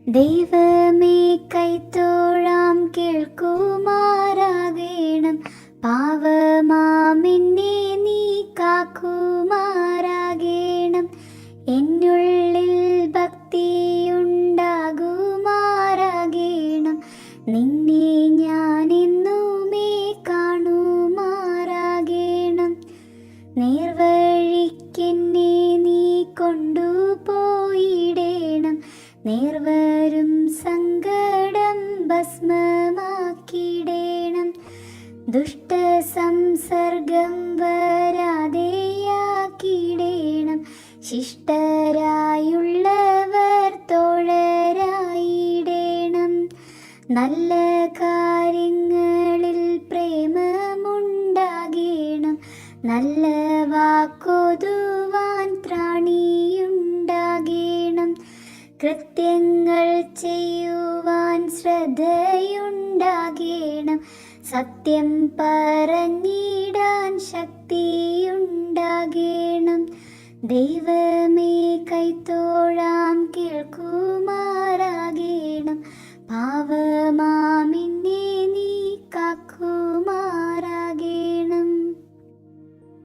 ദൈവമേ കൈത്തോഴാം കേൾക്കുമാറാകേണം. പാവമാമെന്നെ നീ കാക്കുമാറാകേണം. എന്നുള്ളിൽ ഭക്തിയുണ്ടാകുമാറാകേണം. നിന്നെ ഞാനെന്നുമേ കാണുമാറാകേണം. നേർവഴിക്കെന്നെ നീ കൊണ്ടുപോയിടേണം. നേർവരും സങ്കടം ഭസ്മമാക്കിടേണം. ദുഷ്ടസംസർഗം വരാതെയാക്കിടേണം. ശിഷ്ടരായുള്ളവർ തോഴരായിടേണം. നല്ല കാര്യങ്ങളിൽ പ്രേമമുണ്ടാകേണം. നല്ല വാക്കൊതുവാൻ ത്രാണിയുണ്ടാകേണം. കൃത്യങ്ങൾ ചെയ്യുവാൻ ശ്രദ്ധയുണ്ടാകേണം. സത്യം പറഞ്ഞിടാൻ ശക്തിയുണ്ടാകേണം. ദൈവമേ കൈത്തോഴാം കേൾക്കുമാറാകേണം. പാവ